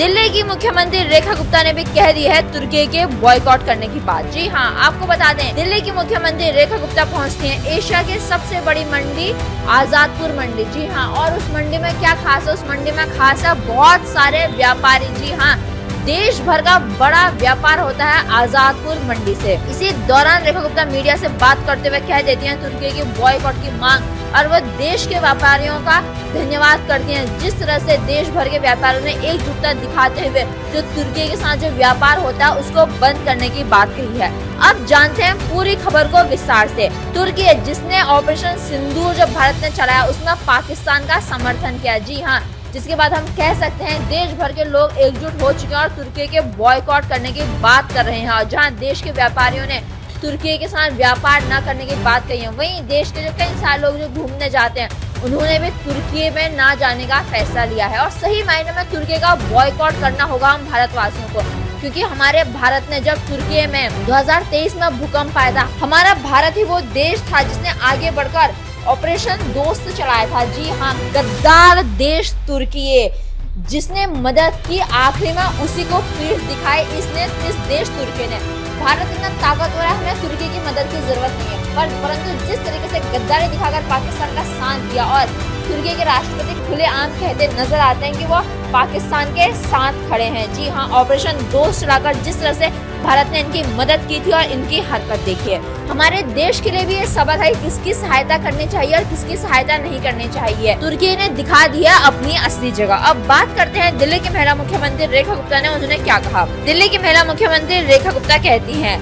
दिल्ली की मुख्यमंत्री रेखा गुप्ता ने भी कह दी है तुर्की के बॉयकॉट करने की बात। जी हाँ, आपको बता दें, दिल्ली की मुख्यमंत्री रेखा गुप्ता पहुंचती हैं एशिया की सबसे बड़ी मंडी आजादपुर मंडी। जी हाँ, और उस मंडी में क्या खास है? उस मंडी में खास है बहुत सारे व्यापारी। जी हाँ, देश भर का बड़ा व्यापार होता है आजादपुर मंडी से। इसी दौरान रेखा गुप्ता मीडिया से बात करते हुए कह देती हैं तुर्की की बॉयकॉट की मांग, और वो देश के व्यापारियों का धन्यवाद करती हैं। जिस तरह से देश भर के व्यापारियों ने एकजुटता दिखाते हुए जो तुर्की के साथ जो व्यापार होता है उसको बंद करने की बात कही है। अब जानते हैं पूरी खबर को विस्तार से। तुर्की है जिसने ऑपरेशन सिंदूर जो भारत ने चलाया उसमें पाकिस्तान का समर्थन किया। जी हाँ, जिसके बाद हम कह सकते हैं देश भर के लोग एकजुट हो चुके हैं और तुर्की के बॉयकॉट करने की बात कर रहे हैं। और जहां देश के व्यापारियों ने तुर्की के साथ व्यापार न करने की बात कही है, वहीं देश के जो कई सारे लोग जो घूमने जाते हैं उन्होंने भी तुर्की में ना जाने का फैसला लिया है। और सही मायने में तुर्की का बॉयकॉट करना होगा हम भारतवासियों को, क्योंकि हमारे भारत ने जब तुर्की में 2023 में भूकंप आया था, हमारा भारत ही वो देश था जिसने आगे बढ़कर ऑपरेशन दोस्त चलाया था। जी हाँ, गद्दार देश तुर्की जिसने मदद की, आखिरी में उसी को पीठ दिखाई इस देश तुर्की ने। भारत इतना ताकतवर है, हमें तुर्की की मदद की जरूरत नहीं है, परंतु जिस तरीके से गद्दारी दिखाकर पाकिस्तान का साथ दिया और तुर्की के राष्ट्रपति खुलेआम कहते नजर आते हैं कि वो पाकिस्तान के साथ खड़े हैं। जी हाँ, ऑपरेशन दोस्त चलाकर जिस तरह से भारत ने इनकी मदद की थी और इनकी हरकत देखिए। हमारे देश के लिए भी ये सबक है किसकी सहायता करनी चाहिए और किसकी सहायता नहीं करनी चाहिए। तुर्की ने दिखा दिया अपनी असली जगह। अब बात करते हैं दिल्ली की महिला मुख्यमंत्री रेखा गुप्ता ने, उन्होंने क्या कहा। दिल्ली की महिला मुख्यमंत्री रेखा गुप्ता कहती हैं,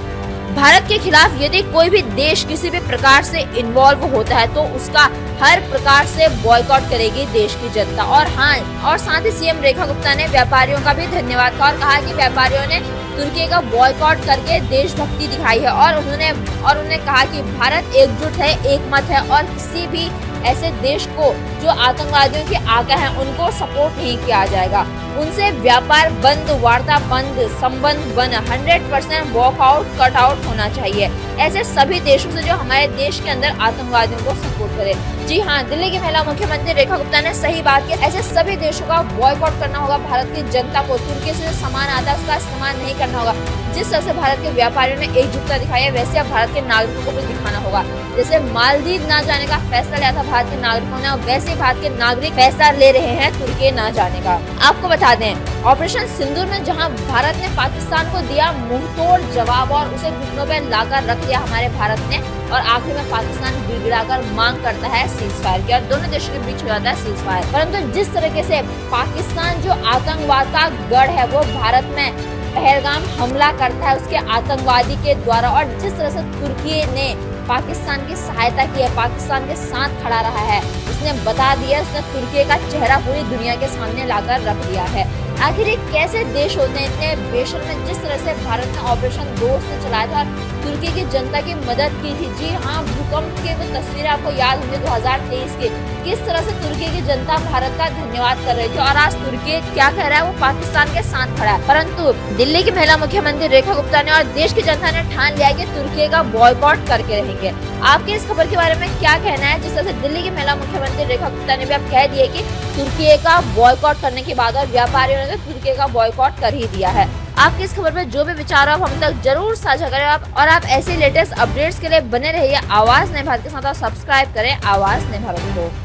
भारत के खिलाफ यदि कोई भी देश किसी भी प्रकार से इन्वॉल्व होता है तो उसका हर प्रकार से बॉयकॉट करेगी देश की जनता। और हाँ, और साथ ही सीएम रेखा गुप्ता ने व्यापारियों का भी धन्यवाद किया और कहा कि व्यापारियों ने तुर्की का बॉयकॉट करके देशभक्ति दिखाई है। और उन्होंने कहा कि भारत एकजुट है, एकमत है और किसी भी ऐसे देश को जो आतंकवादियों के आगे हैं उनको सपोर्ट नहीं किया जाएगा। उनसे व्यापार बंद, वार्ता बंद, संबंध बंद, 100% वॉकआउट, कट आउट होना चाहिए ऐसे सभी देशों से जो हमारे देश के अंदर आतंकवादियों को सपोर्ट करे। जी हाँ, दिल्ली की महिला मुख्यमंत्री रेखा गुप्ता ने सही बात की। ऐसे सभी देशों का बॉयकॉट करना होगा। भारत की जनता को तुर्की से जो सामान आता है उसका इस्तेमाल नहीं करना होगा। जिस तरह से भारत के व्यापारियों ने एकजुटता दिखाई है वैसे अब भारत के नागरिकों को भी दिखाना होगा। जैसे मालदीव ना जाने का फैसला लिया था भारत के नागरिकों ने, और वैसे भारत के नागरिक फैसला ले रहे हैं तुर्की ना जाने का। आपको बता दें, ऑपरेशन सिंदूर में जहां भारत ने पाकिस्तान को दिया मुंहतोड़ जवाब और उसे घुटनों पे लाकर रख दिया हमारे भारत ने, और आखिर में पाकिस्तान गिड़गिड़ाकर मांग करता है सीज फायर की और दोनों देशों के बीच हो जाता है सीज फायर। परंतु जिस तरीके से पाकिस्तान जो आतंकवाद का गढ़ है वो भारत में पहलगाम हमला करता है उसके आतंकवादी के द्वारा, और जिस तरह से तुर्की ने पाकिस्तान की सहायता की है, पाकिस्तान के साथ खड़ा रहा है, उसने बता दिया, उसने तुर्की का चेहरा पूरी दुनिया के सामने लाकर रख दिया है। आखिर ये कैसे देश होते हैं इतने बेशर्म में। जिस तरह से भारत ने ऑपरेशन दोस्त से चलाया था तुर्की की जनता की मदद की थी। जी हाँ, भूकंप की वो तस्वीरें आपको याद होंगी 2023 के, किस तरह से तुर्की की जनता भारत का धन्यवाद कर रही थी, और आज तुर्की क्या कह रहा है, वो पाकिस्तान के साथ खड़ा है। परंतु दिल्ली की महिला मुख्यमंत्री रेखा गुप्ता ने और देश की जनता ने ठान लिया कि तुर्की का बॉयकॉट करके रहेंगे। आपके इस खबर के बारे में क्या कहना है? जिस तरह से दिल्ली की महिला मुख्यमंत्री रेखा गुप्ता ने भी अब कह दिया कि तुर्की का बॉयकॉट करने के बाद और व्यापारियों ने तुर्की का बॉयकॉट कर ही दिया है। आपकी इस खबर पर जो भी विचार हो आप हम तक जरूर साझा करें। आप ऐसे लेटेस्ट अपडेट्स के लिए बने रहिए आवाज नए भारत के साथ और सब्सक्राइब करें आवाज नए भारत को।